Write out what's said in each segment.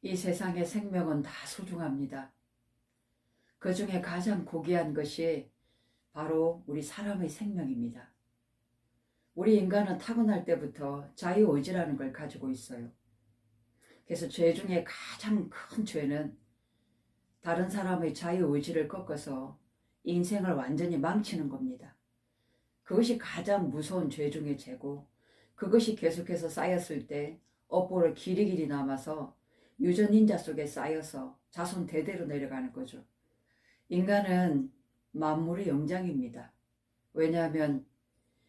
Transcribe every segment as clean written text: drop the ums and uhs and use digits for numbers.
이 세상의 생명은 다 소중합니다. 그 중에 가장 고귀한 것이 바로 우리 사람의 생명입니다. 우리 인간은 타고날 때부터 자유의지라는 걸 가지고 있어요. 그래서 죄 중에 가장 큰 죄는 다른 사람의 자유의지를 꺾어서 인생을 완전히 망치는 겁니다. 그것이 가장 무서운 죄 중의 죄고, 그것이 계속해서 쌓였을 때 업보를 길이길이 남아서 유전인자 속에 쌓여서 자손 대대로 내려가는 거죠. 인간은 만물의 영장입니다. 왜냐하면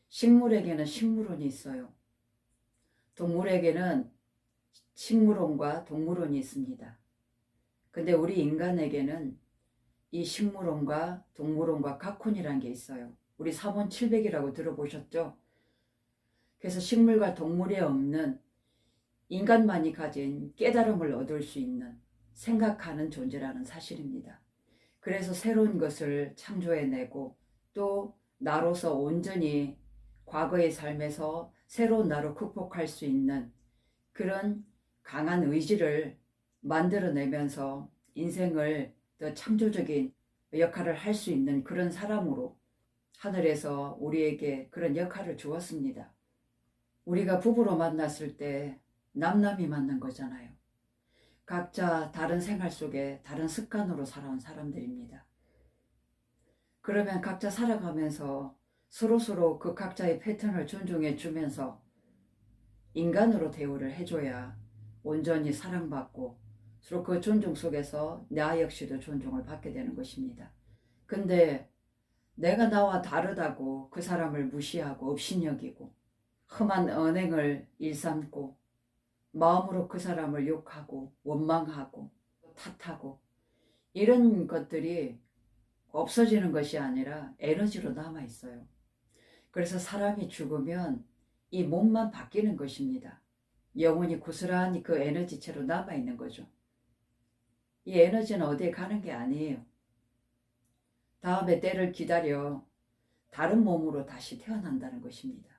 식물에게는 식물원이 있어요. 동물에게는 식물원과 동물원이 있습니다. 근데 우리 인간에게는 이 식물원과 동물원과 각혼이라는 게 있어요. 우리 사본 700이라고 들어보셨죠? 그래서 식물과 동물에 없는 인간만이 가진 깨달음을 얻을 수 있는 생각하는 존재라는 사실입니다. 그래서 새로운 것을 창조해내고 또 나로서 온전히 과거의 삶에서 새로운 나로 극복할 수 있는 그런 강한 의지를 만들어내면서 인생을 더 창조적인 역할을 할 수 있는 그런 사람으로 하늘에서 우리에게 그런 역할을 주었습니다. 우리가 부부로 만났을 때 남남이 만난 거잖아요. 각자 다른 생활 속에 다른 습관으로 살아온 사람들입니다. 그러면 각자 살아가면서 서로서로 그 각자의 패턴을 존중해 주면서 인간으로 대우를 해줘야 온전히 사랑받고 서로 그 존중 속에서 나 역시도 존중을 받게 되는 것입니다. 근데 내가 나와 다르다고 그 사람을 무시하고 업신여기고 험한 언행을 일삼고 마음으로 그 사람을 욕하고 원망하고 탓하고 이런 것들이 없어지는 것이 아니라 에너지로 남아있어요. 그래서 사람이 죽으면 이 몸만 바뀌는 것입니다. 영혼이 고스란히 그 에너지체로 남아있는 거죠. 이 에너지는 어디에 가는 게 아니에요. 다음에 때를 기다려 다른 몸으로 다시 태어난다는 것입니다.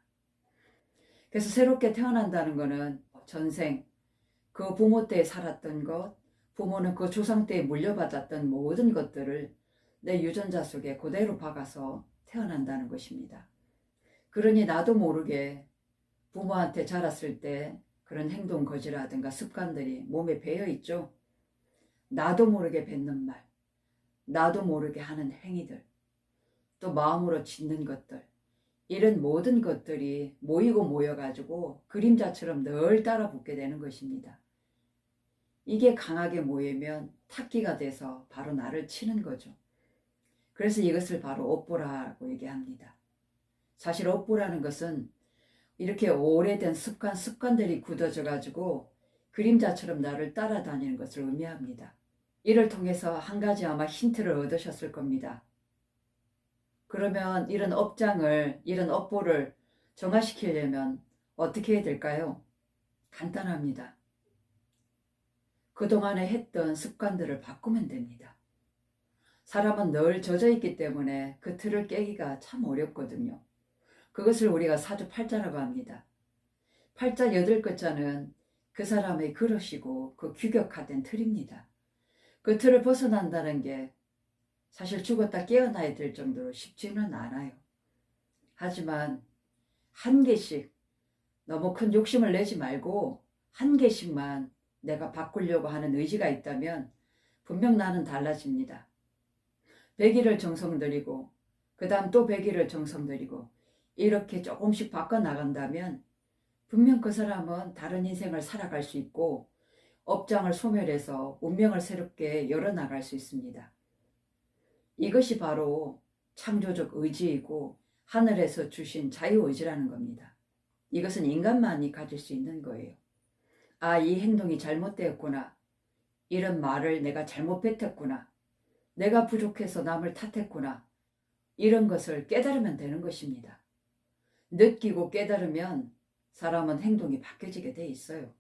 그래서 새롭게 태어난다는 것은 전생, 그 부모 때 살았던 것, 부모는 그 조상 때 물려받았던 모든 것들을 내 유전자 속에 그대로 박아서 태어난다는 것입니다. 그러니 나도 모르게 부모한테 자랐을 때 그런 행동 거지라든가 습관들이 몸에 배어 있죠. 나도 모르게 뱉는 말, 나도 모르게 하는 행위들, 또 마음으로 짓는 것들, 이런 모든 것들이 모이고 모여가지고 그림자처럼 늘 따라 붙게 되는 것입니다. 이게 강하게 모이면 탁기가 돼서 바로 나를 치는 거죠. 그래서 이것을 바로 업보라고 얘기합니다. 사실 업보라는 것은 이렇게 오래된 습관들이 굳어져 가지고 그림자처럼 나를 따라다니는 것을 의미합니다. 이를 통해서 한 가지 아마 힌트를 얻으셨을 겁니다. 그러면 이런 업장을, 이런 업보를 정화시키려면 어떻게 해야 될까요? 간단합니다. 그동안에 했던 습관들을 바꾸면 됩니다. 사람은 늘 젖어 있기 때문에 그 틀을 깨기가 참 어렵거든요. 그것을 우리가 사주팔자라고 합니다. 팔자 8글자는 그 사람의 그릇이고 그 규격화된 틀입니다. 그 틀을 벗어난다는 게 사실 죽었다 깨어나야 될 정도로 쉽지는 않아요. 하지만 한 개씩 너무 큰 욕심을 내지 말고 한 개씩만 내가 바꾸려고 하는 의지가 있다면 분명 나는 달라집니다. 100일을 정성 들이고 그 다음 또 100일을 정성 들이고 이렇게 조금씩 바꿔나간다면 분명 그 사람은 다른 인생을 살아갈 수 있고 업장을 소멸해서 운명을 새롭게 열어나갈 수 있습니다. 이것이 바로 창조적 의지이고 하늘에서 주신 자유의지라는 겁니다. 이것은 인간만이 가질 수 있는 거예요. 아, 이 행동이 잘못되었구나. 이런 말을 내가 잘못 뱉었구나. 내가 부족해서 남을 탓했구나. 이런 것을 깨달으면 되는 것입니다. 느끼고 깨달으면 사람은 행동이 바뀌어지게 돼 있어요.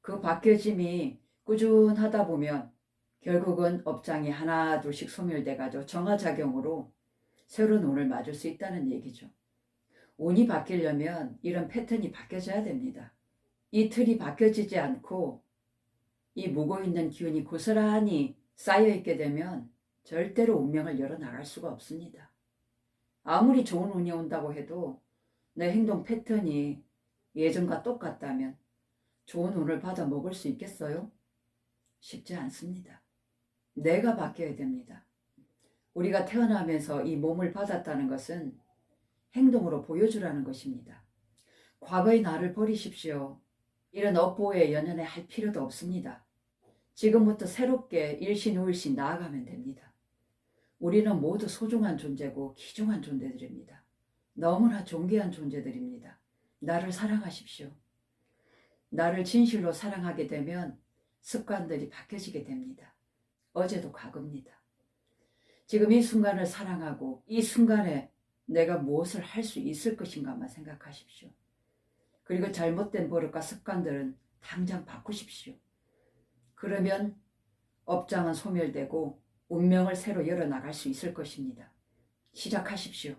그 바뀌어짐이 꾸준하다 보면 결국은 업장이 하나 둘씩 소멸돼가지고 정화작용으로 새로운 운을 맞을 수 있다는 얘기죠. 운이 바뀌려면 이런 패턴이 바뀌어져야 됩니다. 이 틀이 바뀌어지지 않고 이 묵어있는 기운이 고스란히 쌓여있게 되면 절대로 운명을 열어나갈 수가 없습니다. 아무리 좋은 운이 온다고 해도 내 행동 패턴이 예전과 똑같다면 좋은 운을 받아 먹을 수 있겠어요? 쉽지 않습니다. 내가 바뀌어야 됩니다. 우리가 태어나면서 이 몸을 받았다는 것은 행동으로 보여주라는 것입니다. 과거의 나를 버리십시오. 이런 업보에 연연해 할 필요도 없습니다. 지금부터 새롭게 일신후일신 나아가면 됩니다. 우리는 모두 소중한 존재고 귀중한 존재들입니다. 너무나 존귀한 존재들입니다. 나를 사랑하십시오. 나를 진실로 사랑하게 되면 습관들이 바뀌어지게 됩니다. 어제도 과거입니다. 지금 이 순간을 사랑하고 이 순간에 내가 무엇을 할 수 있을 것인가만 생각하십시오. 그리고 잘못된 버릇과 습관들은 당장 바꾸십시오. 그러면 업장은 소멸되고 운명을 새로 열어나갈 수 있을 것입니다. 시작하십시오.